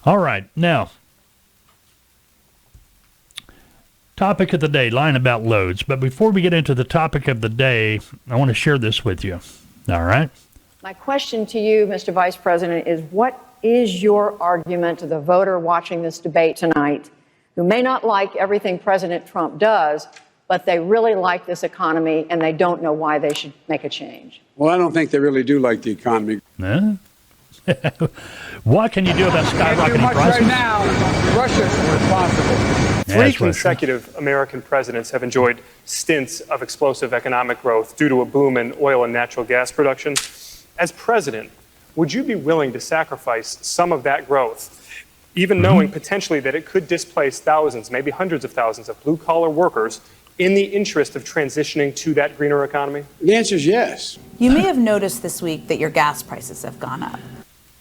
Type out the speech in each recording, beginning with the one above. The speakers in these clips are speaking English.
All right, now, topic of the day, lying about loads. But before we get into the topic of the day, I want to share this with you. All right? My question to you, Mr. Vice President, is what is your argument to the voter watching this debate tonight who may not like everything President Trump does, but they really like this economy and they don't know why they should make a change? Well, I don't think they really do like the economy. Huh? What can you do about skyrocketing prices? Right now, Russia's responsible. Three consecutive American presidents have enjoyed stints of explosive economic growth due to a boom in oil and natural gas production. As president, would you be willing to sacrifice some of that growth, even knowing potentially that it could displace thousands, maybe hundreds of thousands of blue-collar workers in the interest of transitioning to that greener economy? The answer is yes. You may have noticed this week that your gas prices have gone up.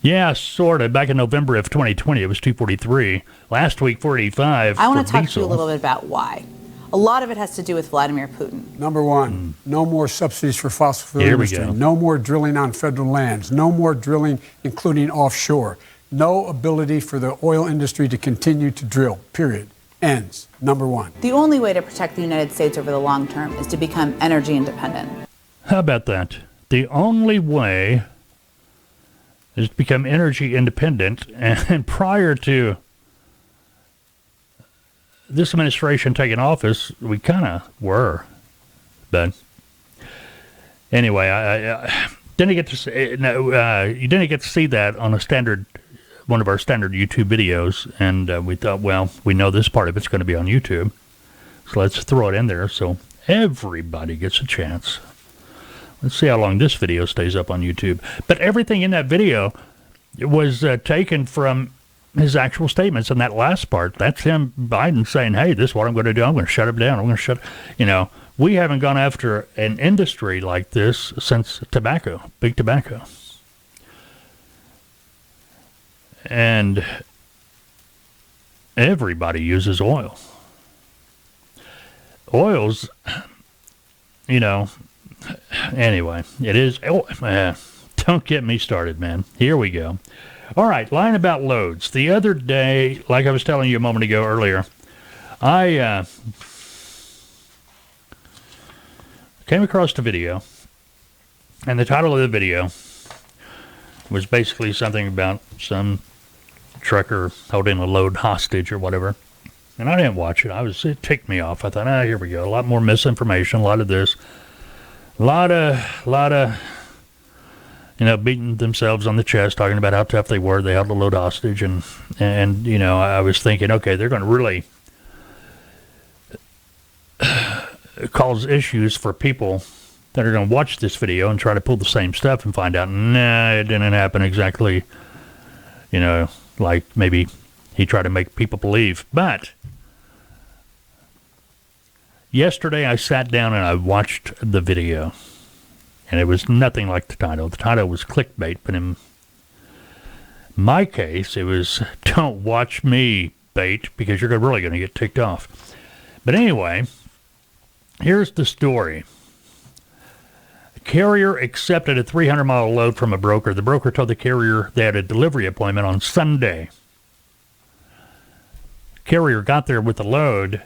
Yeah, sort of. Back in November of 2020, it was $2.43. Last week, $4.85. I want to talk to you a little bit about why. A lot of it has to do with Vladimir Putin. Number one, no more subsidies for fossil fuel industry. No more drilling on federal lands. No more drilling, including offshore. No ability for the oil industry to continue to drill, period. Ends. Number one. The only way to protect the United States over the long term is to become energy independent. How about that? The only way is to become energy independent. And prior to this administration taking office, we kind of were. But anyway, I didn't get to see, you didn't get to see that on one of our standard YouTube videos. And we thought, well, we know this part of it's going to be on YouTube. So let's throw it in there so everybody gets a chance. Let's see how long this video stays up on YouTube. But everything in that video was taken from his actual statements. And that last part, that's him, Biden, saying, hey, this is what I'm going to do. I'm going to shut it down. I'm going to we haven't gone after an industry like this since tobacco, big tobacco. And everybody uses oil. Oil's, anyway, it is. Don't get me started, man. Here we go. All right, lying about loads. The other day, like I was telling you a moment ago earlier, I came across the video, and the title of the video was basically something about some trucker holding a load hostage or whatever. And I didn't watch it. It ticked me off. I thought, here we go. A lot more misinformation, a lot of this. A lot of, beating themselves on the chest, talking about how tough they were. They held a load hostage. And I was thinking, okay, they're going to really cause issues for people that are going to watch this video and try to pull the same stuff and find out, nah, it didn't happen exactly, like maybe he tried to make people believe. But yesterday I sat down and I watched the video, and it was nothing like the title. The title was clickbait, but in my case, it was don't watch me bait because you're really going to get ticked off. But anyway, here's the story. A carrier accepted a 300-mile load from a broker. The broker told the carrier they had a delivery appointment on Sunday. Carrier got there with the load,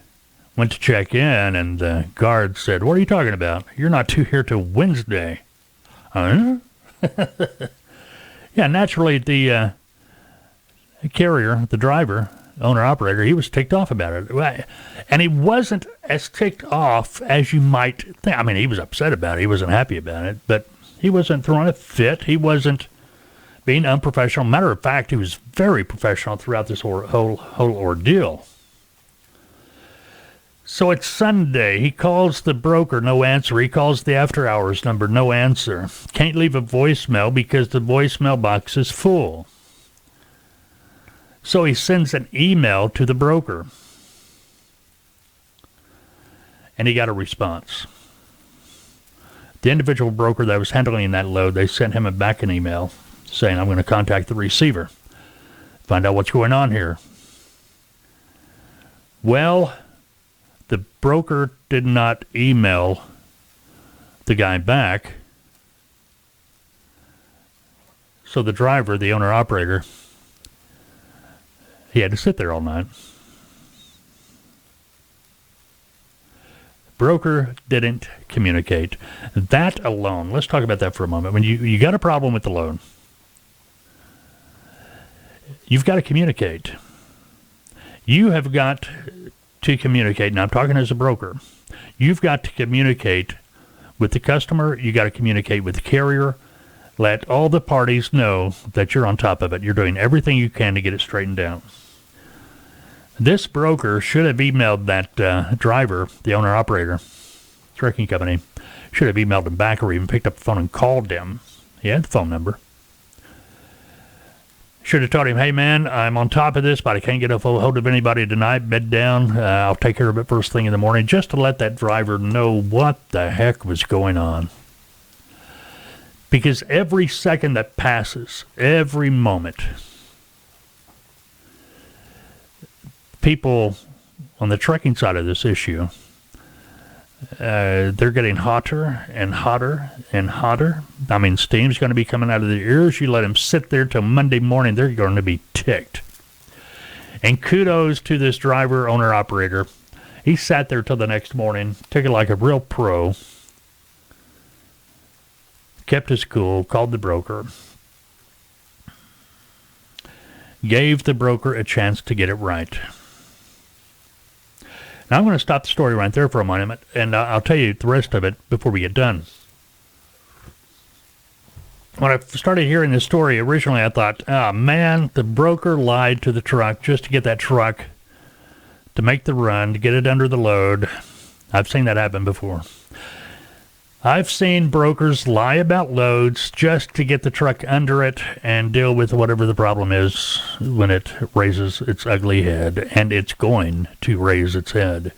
went to check in, and the guard said, what are you talking about? You're not due here till Wednesday. Huh? Yeah, naturally, the carrier, the driver, owner-operator, he was ticked off about it. And he wasn't as ticked off as you might think. I mean, he was upset about it. He wasn't happy about it. But he wasn't throwing a fit. He wasn't being unprofessional. Matter of fact, he was very professional throughout this whole ordeal. So it's Sunday. He calls the broker, no answer. He calls the after-hours number, no answer. Can't leave a voicemail because the voicemail box is full. So he sends an email to the broker. And he got a response. The individual broker that was handling that load, they sent him back an email saying, I'm going to contact the receiver, find out what's going on here. Well, the broker did not email the guy back. So the driver, the owner-operator, He had to sit there all night. Broker didn't communicate. That alone, let's talk about that for a moment. When you got a problem with the loan, you've got to communicate. You have got to communicate, and I'm talking as a broker. You've got to communicate with the customer. You got to communicate with the carrier. Let all the parties know that you're on top of it. You're doing everything you can to get it straightened out. This broker should have emailed that driver, the owner-operator, trucking company, should have emailed him back or even picked up the phone and called him. He had the phone number. Should have told him, hey, man, I'm on top of this, but I can't get a hold of anybody tonight. Bed down. I'll take care of it first thing in the morning, just to let that driver know what the heck was going on. Because every second that passes, every moment, people on the trucking side of this issue, they're getting hotter and hotter and hotter. I mean, steam's going to be coming out of their ears. You let them sit there till Monday morning, they're going to be ticked. And kudos to this driver, owner, operator. He sat there till the next morning, took it like a real pro, kept his cool, called the broker, gave the broker a chance to get it right. Now, I'm going to stop the story right there for a moment, and I'll tell you the rest of it before we get done. When I started hearing this story, originally I thought, oh, man, the broker lied to the truck just to get that truck to make the run, to get it under the load. I've seen that happen before. I've seen brokers lie about loads just to get the truck under it and deal with whatever the problem is when it raises its ugly head, and it's going to raise its head.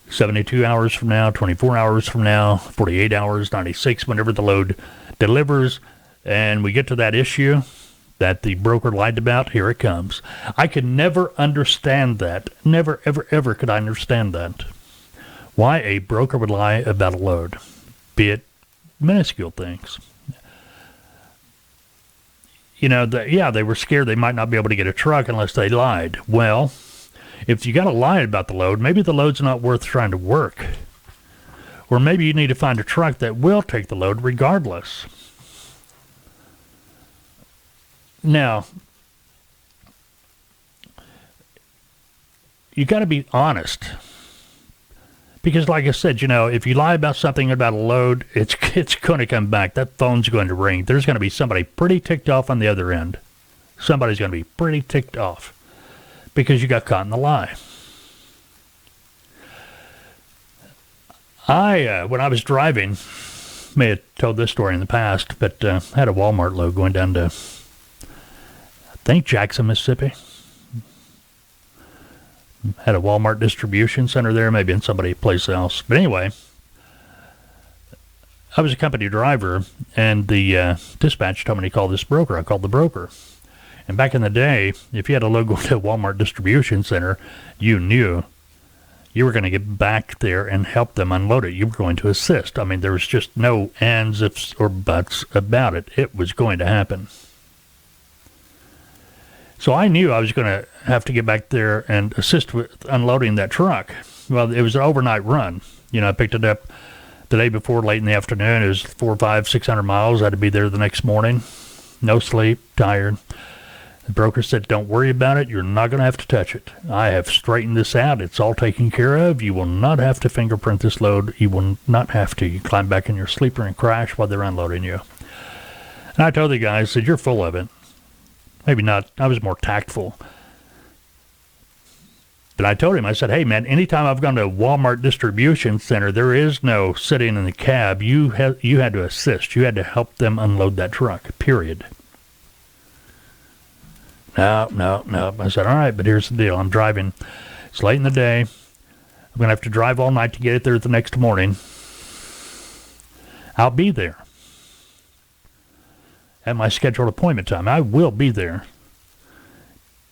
72 hours from now, 24 hours from now, 48 hours, 96, whenever the load delivers, and we get to that issue that the broker lied about, here it comes. I could never understand that. Never, ever, ever could I understand that. Why a broker would lie about a load. Be it minuscule things. You know, they were scared they might not be able to get a truck unless they lied. Well, if you got to lie about the load, maybe the load's not worth trying to work. Or maybe you need to find a truck that will take the load regardless. Now, you got to be honest. Because like I said, you know, if you lie about something about a load, it's going to come back. That phone's going to ring. There's going to be somebody pretty ticked off on the other end. Somebody's going to be pretty ticked off because you got caught in the lie. When I was driving, may have told this story in the past, but I had a Walmart load going down to, I think, Jackson, Mississippi. Had a Walmart distribution center there, maybe in somebody's place else. But anyway, I was a company driver, and the dispatch told me to call this broker. I called the broker. And back in the day, if you had a load going to a Walmart distribution center, you knew you were going to get back there and help them unload it. You were going to assist. I mean, there was just no ands, ifs, or buts about it. It was going to happen. So I knew I was going to have to get back there and assist with unloading that truck. Well, it was an overnight run. You know, I picked it up the day before late in the afternoon. It was 400, 500, 600 miles. I had to be there the next morning. No sleep, tired. The broker said, don't worry about it. You're not going to have to touch it. I have straightened this out. It's all taken care of. You will not have to fingerprint this load. You will not have to. You climb back in your sleeper and crash while they're unloading you. And I told the guy, I said, you're full of it. Maybe not. I was more tactful. But I told him, I said, hey, man, anytime I've gone to a Walmart distribution center, there is no sitting in the cab. You had to assist. You had to help them unload that truck, period. No. I said, all right, but here's the deal. I'm driving. It's late in the day. I'm going to have to drive all night to get it there the next morning. I'll be there at my scheduled appointment time. I will be there.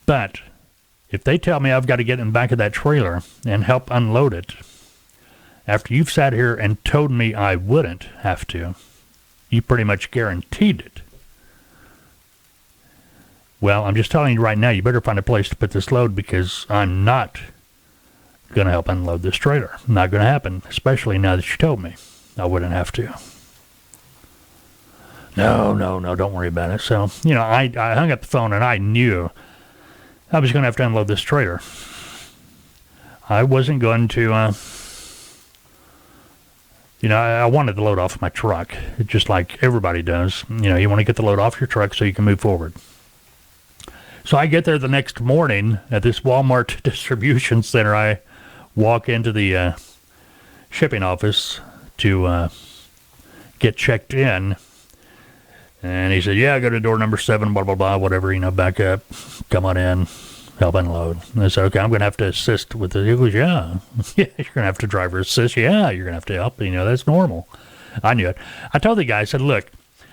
But if they tell me I've got to get in the back of that trailer and help unload it, after you've sat here and told me I wouldn't have to, you pretty much guaranteed it. Well, I'm just telling you right now, you better find a place to put this load because I'm not going to help unload this trailer. Not going to happen, especially now that you told me I wouldn't have to. No, don't worry about it. So, I hung up the phone and I knew I was going to have to unload this trailer. I wasn't going to, I wanted the load off my truck, just like everybody does. You want to get the load off your truck so you can move forward. So I get there the next morning at this Walmart distribution center. I walk into the shipping office to get checked in. And he said, yeah, go to door number 7, blah, blah, blah, whatever, back up, come on in, help unload. And I said, okay, I'm going to have to assist with it. He goes, yeah, you're going to have to driver assist. Yeah, you're going to have to help. That's normal. I knew it. I told the guy, I said, look,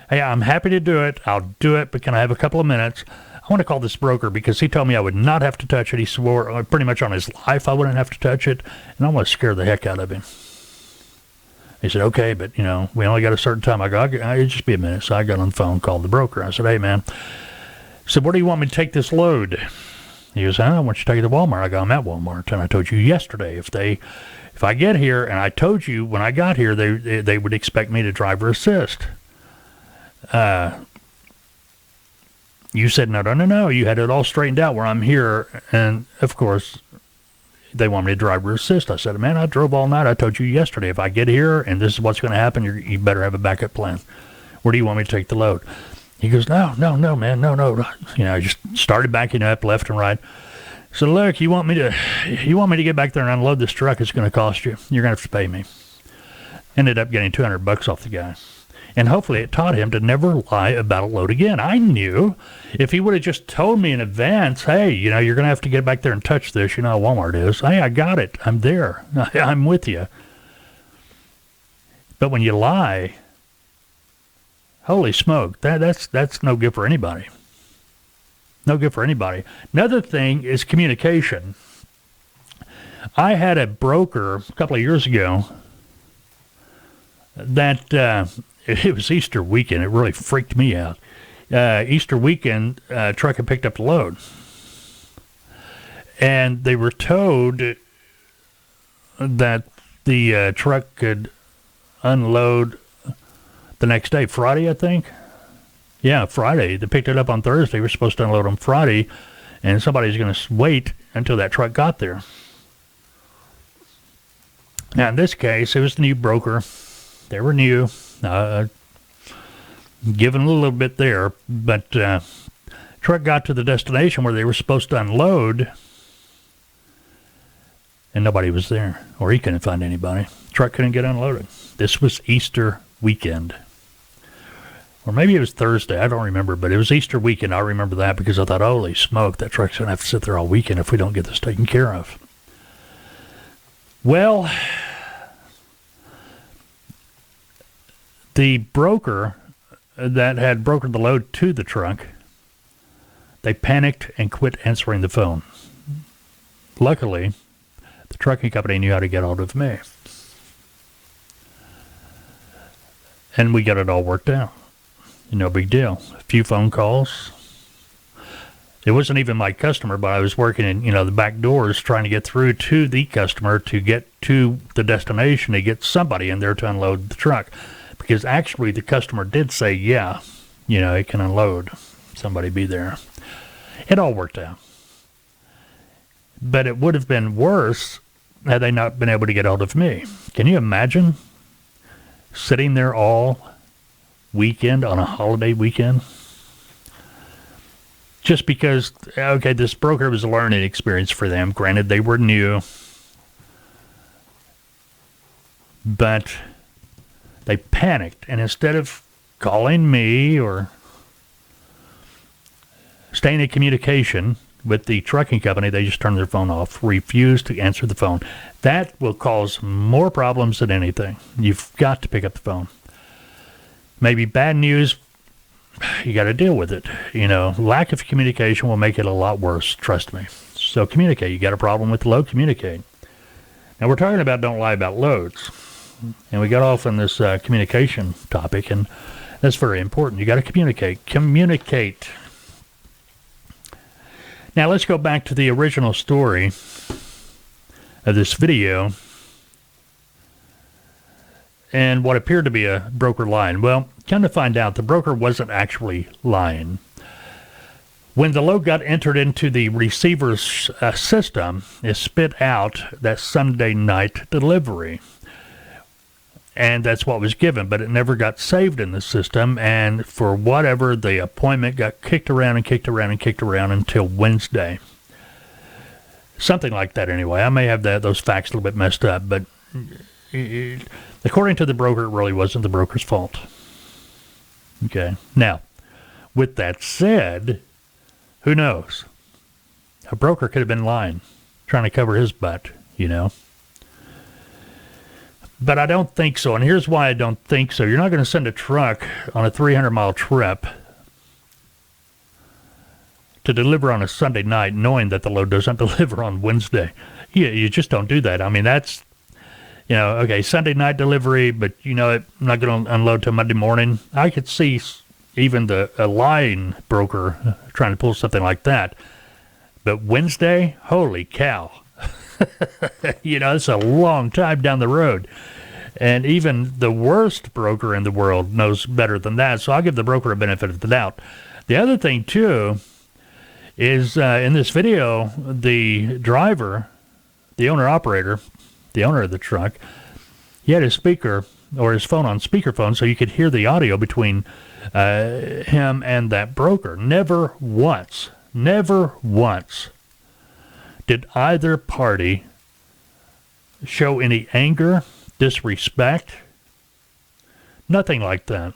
hey, I'm happy to do it. I'll do it, but can I have a couple of minutes? I want to call this broker because he told me I would not have to touch it. He swore pretty much on his life I wouldn't have to touch it, and I want to scare the heck out of him. He said, okay, but, we only got a certain time. I go, it'll just be a minute. So I got on the phone, called the broker. I said, hey, man. I said, where do you want me to take this load? He goes, I want you to take it to Walmart. I go, I'm at Walmart, and I told you yesterday if I get here, and I told you when I got here they would expect me to driver assist. You said, no. You had it all straightened out where I'm here. And, of course, they want me to driver assist. I said, man, I drove all night. I told you yesterday, if I get here and this is what's going to happen, you better have a backup plan. Where do you want me to take the load? He goes, no, man, no. I just started backing up left and right. So, look, you want me to get back there and unload this truck? It's going to cost you. You're going to have to pay me. Ended up getting $200 off the guy. And hopefully it taught him to never lie about a load again. I knew if he would have just told me in advance, hey, you're going to have to get back there and touch this. How Walmart is. Hey, I got it. I'm there. I'm with you. But when you lie, holy smoke, that's no good for anybody. No good for anybody. Another thing is communication. I had a broker a couple of years ago that... it was Easter weekend. It really freaked me out. Easter weekend, truck had picked up the load. And they were told that the truck could unload the next day, Friday, I think. Yeah, Friday. They picked it up on Thursday. We were supposed to unload on Friday, and somebody's going to wait until that truck got there. Now, in this case, it was the new broker. They were new. Given a little bit there, but truck got to the destination where they were supposed to unload, and nobody was there, or he couldn't find anybody. Truck couldn't get unloaded. This was Easter weekend, or maybe it was Thursday. I don't remember, but it was Easter weekend. I remember that because I thought, holy smoke, that truck's going to have to sit there all weekend if we don't get this taken care of. Well, the broker that had brokered the load to the truck, they panicked and quit answering the phone. Luckily, the trucking company knew how to get hold of me. And we got it all worked out. No big deal. A few phone calls. It wasn't even my customer, but I was working in, the back doors trying to get through to the customer to get to the destination to get somebody in there to unload the truck. Because actually the customer did say, yeah, it can unload. Somebody be there. It all worked out. But it would have been worse had they not been able to get hold of me. Can you imagine sitting there all weekend on a holiday weekend? Just because, okay, this broker was a learning experience for them. Granted, they were new. But they panicked, and instead of calling me or staying in communication with the trucking company, they just turned their phone off, refused to answer the phone. That will cause more problems than anything. You've got to pick up the phone. Maybe bad news, you got to deal with it. Lack of communication will make it a lot worse, trust me. So communicate. You got a problem with the load, communicate. Now we're talking about don't lie about loads. And we got off on this communication topic, and that's very important. You got to communicate. Communicate. Now let's go back to the original story of this video and what appeared to be a broker lying. Well, come to find out, the broker wasn't actually lying. When the load got entered into the receiver's system, it spit out that Sunday night delivery. And that's what was given, but it never got saved in the system. And for whatever, the appointment got kicked around until Wednesday. Something like that anyway. I may have those facts a little bit messed up, but according to the broker, it really wasn't the broker's fault. Okay. Now, with that said, who knows? A broker could have been lying, trying to cover his butt, you know. But I don't think so, and here's why I don't think so. You're not going to send a truck on a 300-mile trip to deliver on a Sunday night knowing that the load doesn't deliver on Wednesday. You just don't do that. I mean, that's, okay, Sunday night delivery, but, I'm not going to unload till Monday morning. I could see even a lying broker trying to pull something like that. But Wednesday, holy cow. It's a long time down the road. And even the worst broker in the world knows better than that. So I'll give the broker a benefit of the doubt. The other thing, too, is in this video, the driver, the owner-operator, the owner of the truck, he had his speaker or his phone on speakerphone so you could hear the audio between him and that broker. Never once did either party show any anger, disrespect, nothing like that.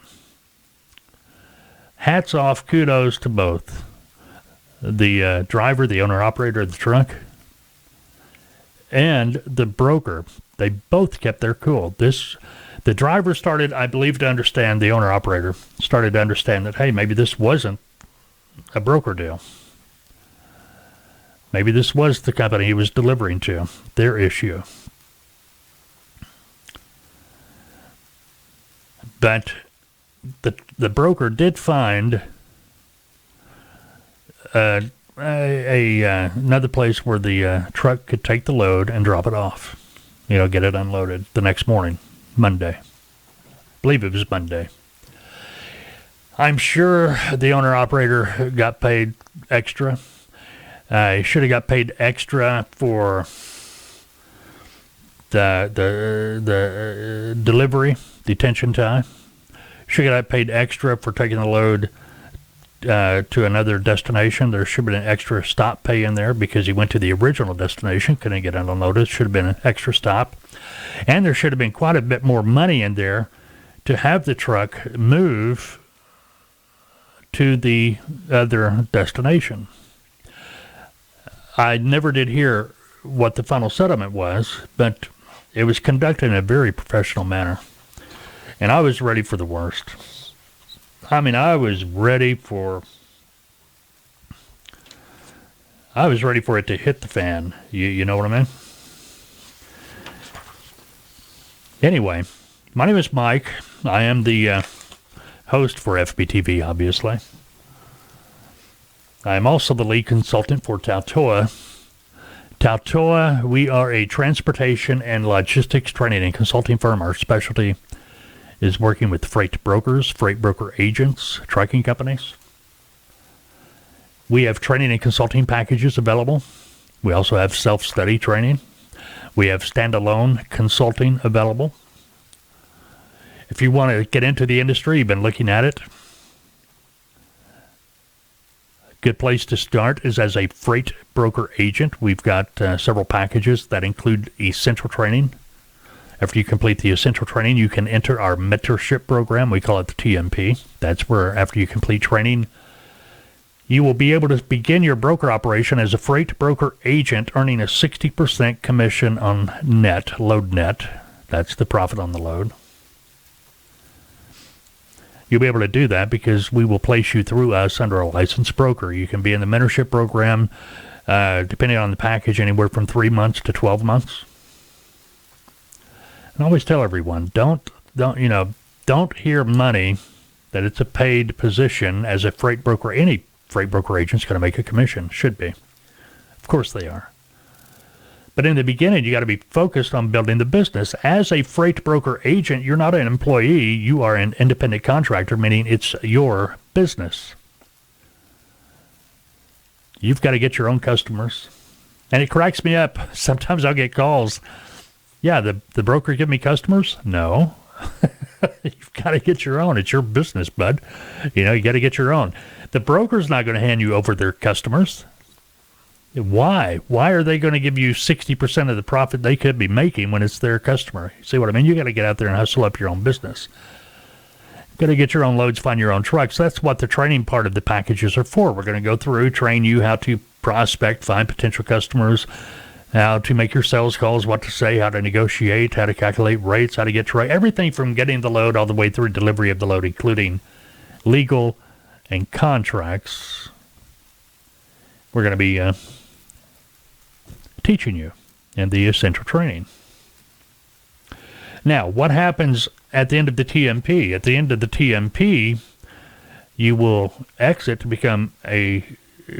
Hats off, kudos to both. The driver, the owner-operator of the truck, and the broker. They both kept their cool. The driver started, I believe, to understand, the owner-operator started to understand that, hey, maybe this wasn't a broker deal. Maybe this was the company he was delivering to, their issue. But the broker did find another place where the truck could take the load and drop it off. Get it unloaded the next morning, Monday. I believe it was Monday. I'm sure the owner-operator got paid extra. He should have got paid extra for the delivery, detention time. Should have got paid extra for taking the load to another destination. There should have been an extra stop pay in there because he went to the original destination, couldn't get unloaded. Should have been an extra stop. And there should have been quite a bit more money in there to have the truck move to the other destination. I never did hear what the final settlement was, but it was conducted in a very professional manner. And I was ready for the worst. I mean, I was ready for it to hit the fan. You know what I mean? Anyway, my name is Mike. I am the host for FBTV, obviously. I am also the lead consultant for Tautoa. Tautoa, we are a transportation and logistics training and consulting firm. Our specialty is working with freight brokers, freight broker agents, trucking companies. We have training and consulting packages available. We also have self-study training. We have standalone consulting available. If you want to get into the industry, you've been looking at it, a good place to start is as a freight broker agent. We've got several packages that include essential training. After you complete the essential training, you can enter our mentorship program. We call it the TMP. That's where, after you complete training, you will be able to begin your broker operation as a freight broker agent, earning a 60% commission on net, load net. That's the profit on the load. You'll be able to do that because we will place you through us under a licensed broker. You can be in the mentorship program, depending on the package, anywhere from 3 months to 12 months. And I always tell everyone, don't hear money that it's a paid position as a freight broker. Any freight broker agent's going to make a commission, should be. course they are. But in the beginning, you got to be focused on building the business. As a freight broker agent, you're not an employee. You are an independent contractor, meaning it's your business. You've got to get your own customers. And it cracks me up. Sometimes I'll get calls. Yeah, the broker give me customers? No. You've got to get your own. It's your business, bud. You got to get your own. The broker's not going to hand you over their customers. Why? Why are they going to give you 60% of the profit they could be making when it's their customer? See what I mean? You got to get out there and hustle up your own business. Got to get your own loads, find your own trucks. That's what the training part of the packages are for. We're going to go through, train you how to prospect, find potential customers, how to make your sales calls, what to say, how to negotiate, how to calculate rates, how to get to everything from getting the load all the way through delivery of the load, including legal and contracts. We're going to be teaching you in the essential training. Now, what happens at the end of the TMP? At the end of the TMP, you will exit to become a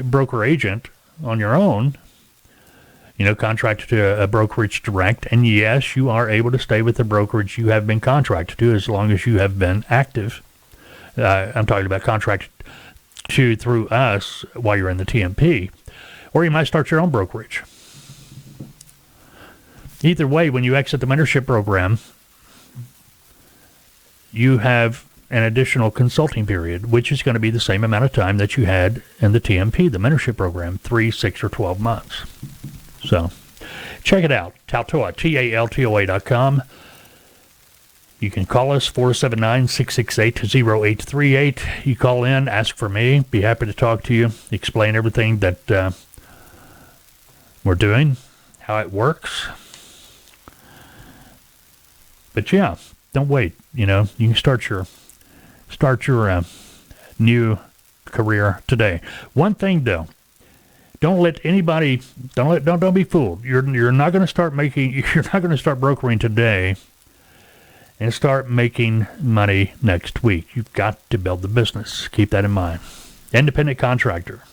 broker agent on your own, contracted to a brokerage direct. And yes, you are able to stay with the brokerage you have been contracted to as long as you have been active. I'm talking about contracted to through us while you're in the TMP. Or you might start your own brokerage. Either way, when you exit the mentorship program, you have an additional consulting period, which is going to be the same amount of time that you had in the TMP, the mentorship program, 3, 6, or 12 months. So check it out, Taltoa, TALTOA.com. You can call us, 479-668-0838. You call in, ask for me, be happy to talk to you, explain everything that we're doing, how it works. But yeah, don't wait. You can start your new career today. One thing though, don't be fooled. You're not going to start brokering today and start making money next week. You've got to build the business. Keep that in mind. Independent contractor.